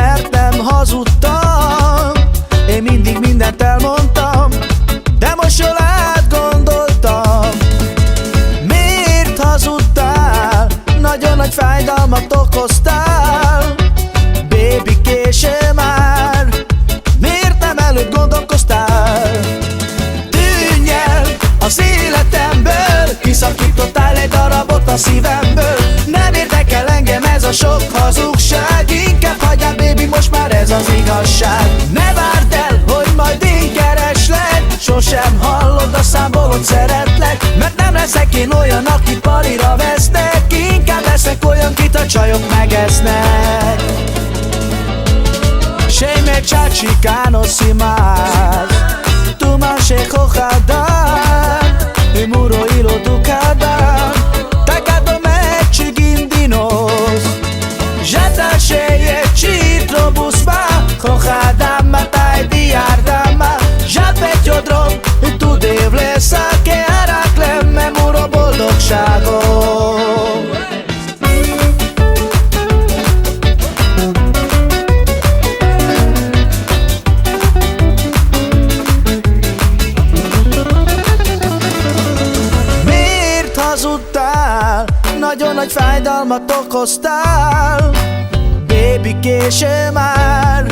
mert nem hazudtam. Én mindig mindent elmondtam, de most jól átgondoltam. Miért hazudtál? Nagyon nagy fájdalmat okoztál. Baby, késő már, miért nem előbb gondolkoztál? Tűnj el az életemből, kiszakítottál egy darabot a szívemből. Nem érdekel engem ez a sok hazugság, inkább hagyjál, baby, most már ez az igazság. Ne várd el, hogy majd én kereslek, sosem hallod a számból, hogy szeretlek. Mert nem leszek én olyan, aki parira vesznek, inkább leszek olyan, kit a csajok megesznek. Sei mechachicanos y más, tu manche cojadan, y muro y lo ducadan, tacado mechi guindinos, jata cheie chitro busba, cojadan matai diardama, japet jodrom, tu devlesz a que araklem, me muro boldogságom. Nagyon nagy fájdalmat okoztál. Baby, késő már,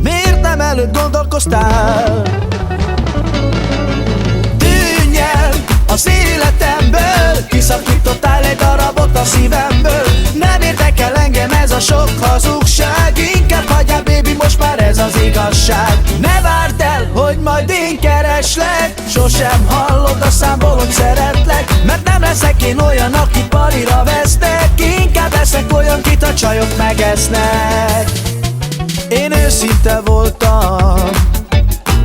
miért nem előbb gondolkoztál? Tűnj el az életemből, kiszakítottál egy darabot a szívemből. Nem érdekel engem ez a sok hazugság, inkább hagyjál, baby, most már ez az igazság. Ne várd el, hogy majd én kereslek, sosem hallod a számból, hogy szeretlek. Mert nem leszek én olyan, aki parira vesznek, inkább leszek olyan, kit a csajok megesznek. Én őszinte voltam,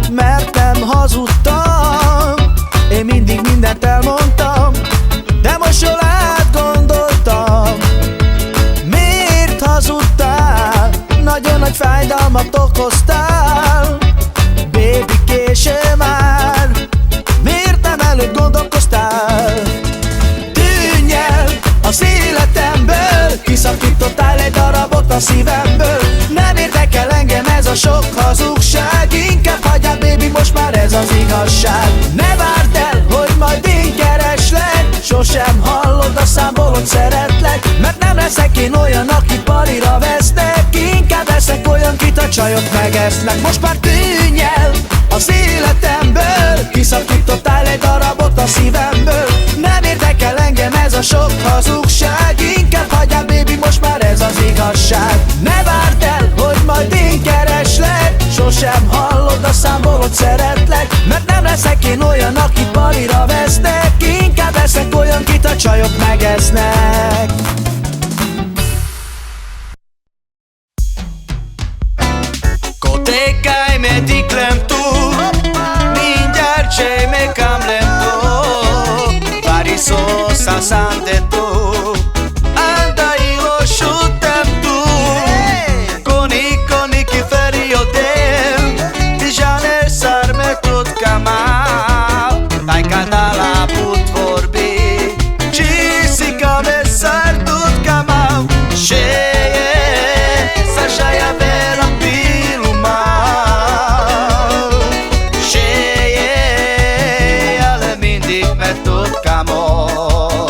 mert nem hazudtam. Én mindig mindent elmondtam, de most jól átgondoltam. Miért hazudtál? Nagyon nagy fájdalmat okoztál. Baby, késő már, miért nem előbb gondolkoztál? Tűnj el az életemből, kiszakítottál egy darabot a szívemből. Nem érdekel engem ez a sok hazugság, inkább hagyjál, baby, most már ez az igazság. Ne várd el, hogy majd én kereslek, sosem hallod a számból, hogy szeretlek. Mert nem leszek én olyan, aki parira vesznek, inkább leszek olyan, kit a csajok megesznek. Most már tűnj el az életemből, kiszakítottál egy darabot a szívemből. Nem érdekel engem ez a sok hazugság, inkább hagyjál, baby, most már ez az igazság. Ne várd el, hogy majd én kereslek, sosem hallod a számból, hogy szeretlek. Mert nem leszek én olyan, aki parira vesznek, inkább leszek olyan, kit a csajok megesznek. Kotékáj, mediklem tú, mindjárt csej, mekamlem tú, Varisos asante tú, andailo sutem tú, koni kiferi odem, Janer sarme tot kamal, taj kadala put vorbi, Jessica me sar tot kamal, Sheje, Sasha vera piluma, Sheje, ale mindig me tot kamal.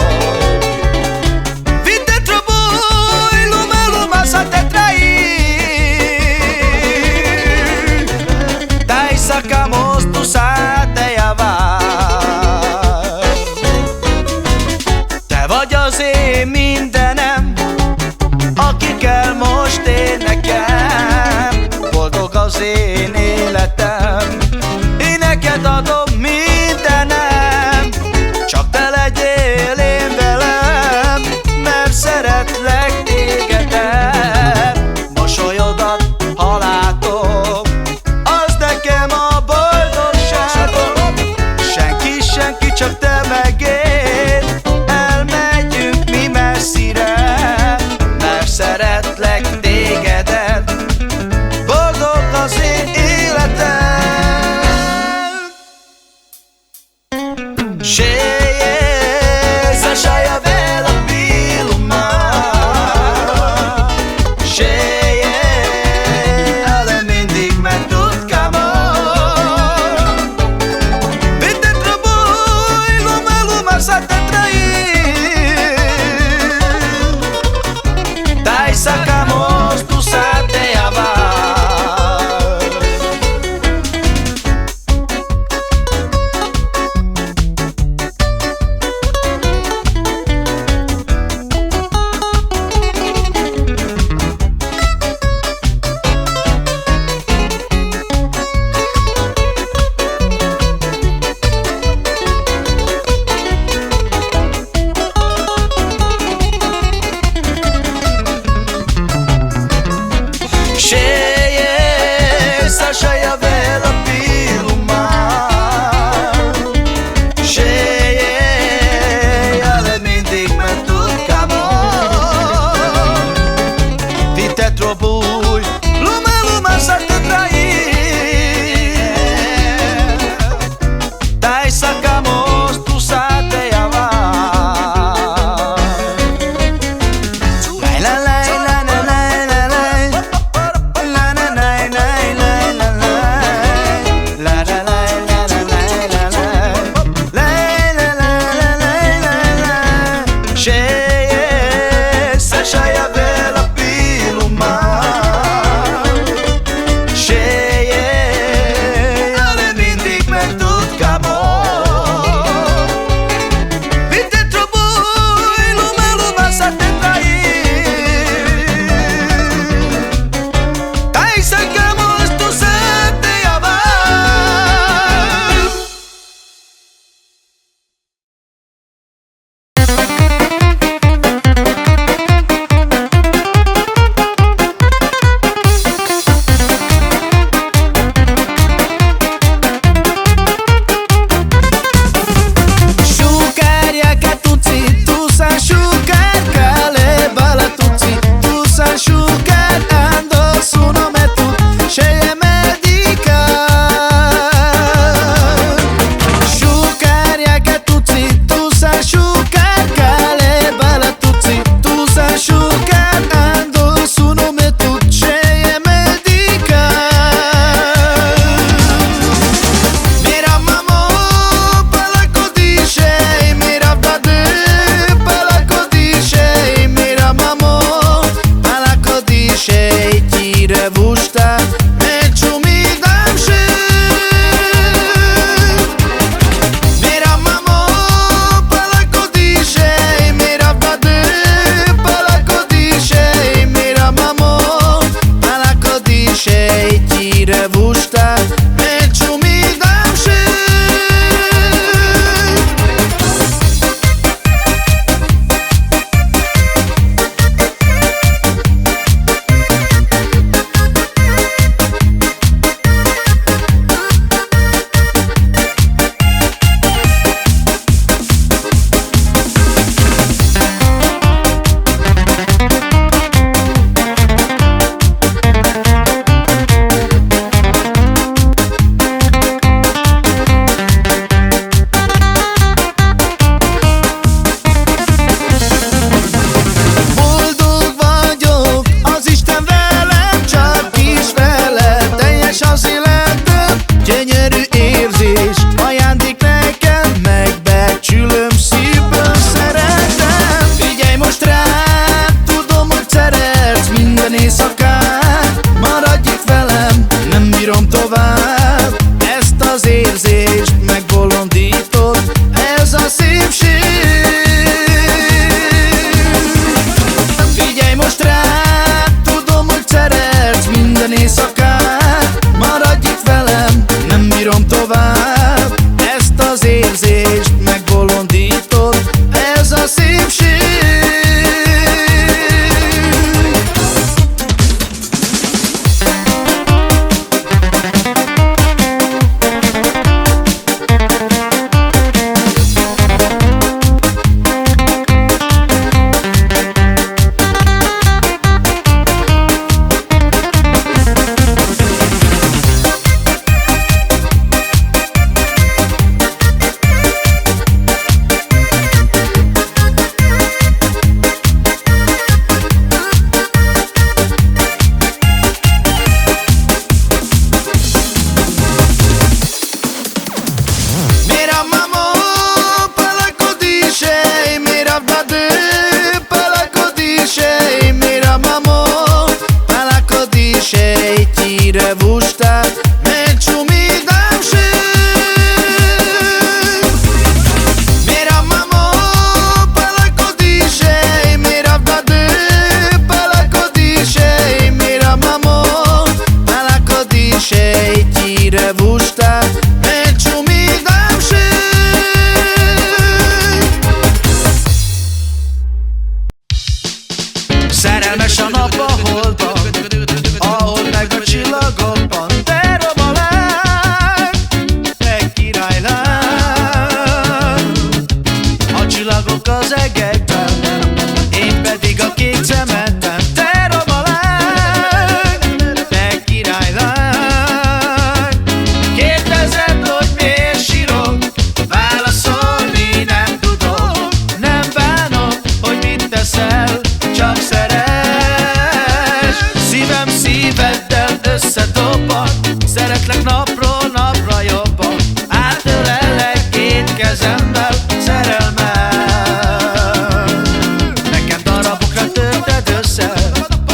gustar, hecho mi danse. Mira mamá, para codice, mira padre, para codice, mira mamá, para codice, tira gustar, hecho mi danse. Gyönyörű érzés, ajándék nekem, megbecsülöm, szívből szeretem. Figyelj most rám, tudom, hogy szeretsz minden éjszakán. Maradj itt velem, nem bírom tovább ezt az érzést, megbolondított ez a szépség. Figyelj most rám, tudom, hogy szeretsz minden éjszakán. Maradj itt velem, nem bírom tovább ezt az érzést, megbolondított ez a szépség. Tira gustar, hecho mi danse. Mira mamá, para codice, mira padre, para codice, mira mamá, para codice, tira gustar, hecho mi danse. Szerelmes a nap a holdban, ahol meg a csillagokban terom a lány, egy királylány. A csillagok az egekben, én pedig a kék cemetem. Terom a lány, egy királylány. Kérdezed, hogy miért sírok, válaszolni nem tudok. Nem bánom, hogy mit teszel, csak szeretsz. Szívem szíveddel összedobban, szeretlek napról napra jobban. Átölellek két kezemmel, szerelmem. Nekem darabokra törted össze,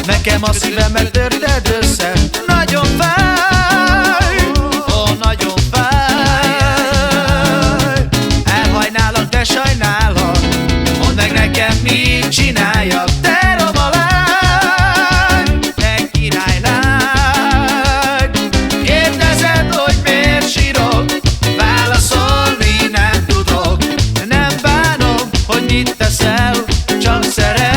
nekem a szívemet törted össze. Nagyon fáj, ó, nagyon fáj. Elhajnálok, de sajnálok, mondd meg nekem, mit csináljak. Terom a lány, egy királylány. Kérdezed, hogy miért sírok, válaszolni nem tudok. Nem bánom, hogy mit teszel, csak szeress.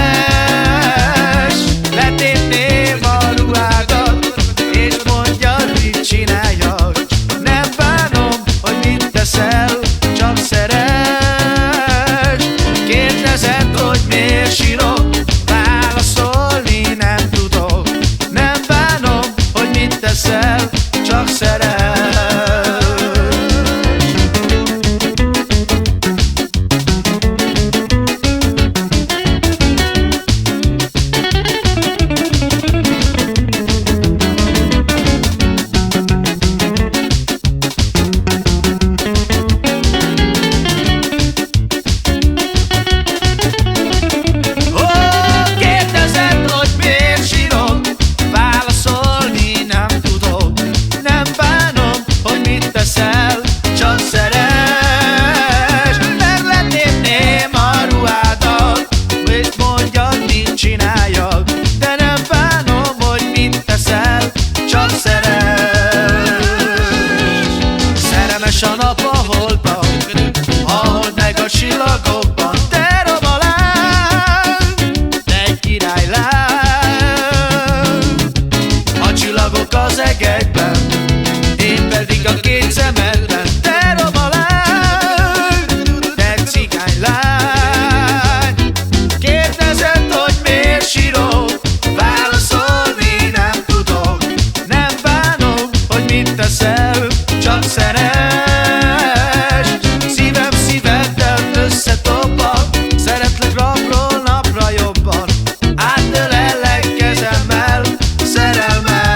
Letépném a ruhádat, és mondjad, mit csináljak. Nem bánom, hogy mit teszel, csak szeress. Kérdezed, hogy miért sírok, válaszolni nem tudok. Nem bánom, hogy mit teszel, csak szeress. Ó, kérdezed, hogy miért sírok, válaszolni közegekben, én pedig a két szemedben. Te roma lány, te cigány lány, kérdezed, hogy miért sírok, válaszolni nem tudok. Nem bánom, hogy mit teszel, csak szeress. Szívem szíveddel összetoppan, szeretlek napról napra jobban, átölellek kezemmel, szerelmel.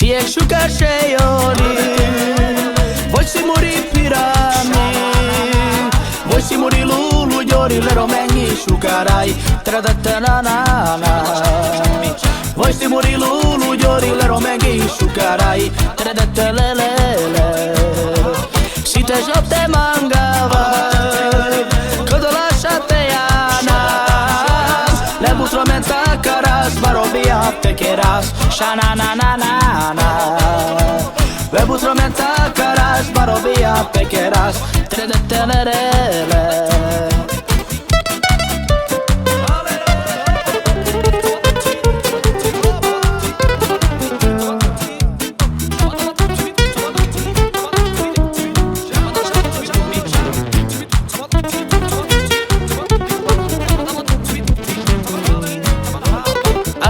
Siek sugársejóni, vagy szimuri pirami, vagy szimuri lulu gyori lero mennyi sugárai, tradataranana. Vagy szimuri lulu gyori lero mennyi sugárai, tradatalalele. Sita jopte mangava, kodolasha tejana, lebutra menta karas, barobia tekeras, shanananana. Lebutra menta karas, barobia tekeras, tradatalalele.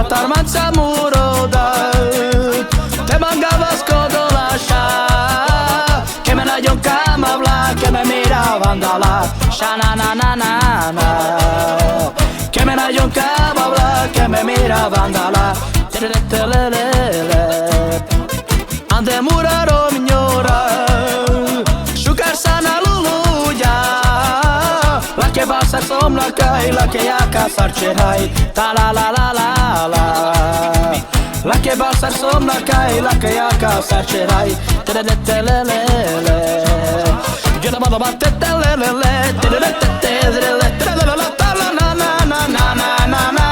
Atarmanța muroda, te mangavas kodolasha, que me nagyon kamavla, que me mira vandala, shanananana. Que me nagyon kamavla, que me mira vandala, tredettelelele. Ande muraro mignora, sugárszana luluja, la que basa somla kai, la que yaka sarcherhai, ta la la la la la. La que basa somla kai, la que yaka sarcherhai, tredettelelele. Jela bala battelelele, tredettelelele, tredettelelele, ta la na na na na na na na.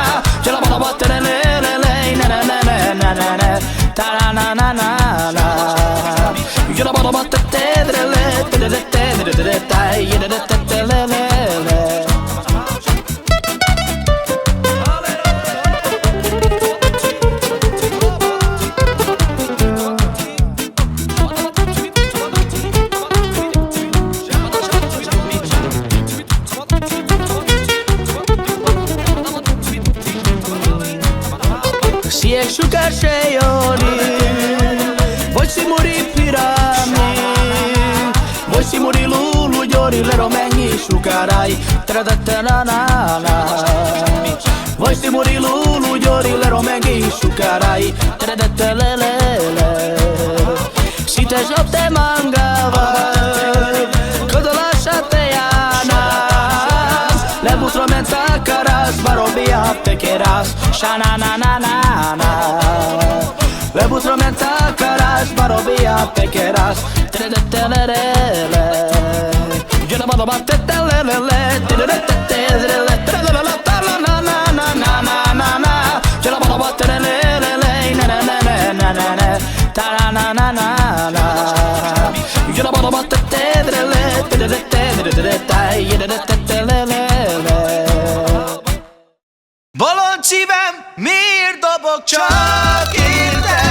Jela bala battelelele, na na na na na na na, ta la na na na na. Jela bala battelelele, tredettelelele, ta tredettelelele. Siek sugársejóni, vagy szimuri pirami, vagy szimuri lulu gyori lero mennyi sugárai, tradataranana. Vagy szimuri lulu gyori lero mennyi sugárai, tradatalalele. Sita jopte mangava, kodolasha tejana, lebutra menta karas, barobia tekeras, shanananana. Lebutra menta karas, barobia tekeras, tredettelelele. Jela bala battelelele, tredettelelele, tredettelelele, ta la na na na na na na na. Jela bala battelelele, na na na na na na na, ta la na na na na. Jela bala battelelele, tredettelelele, ta tredettelelele. Bolond szívem, miért dobog csak érted?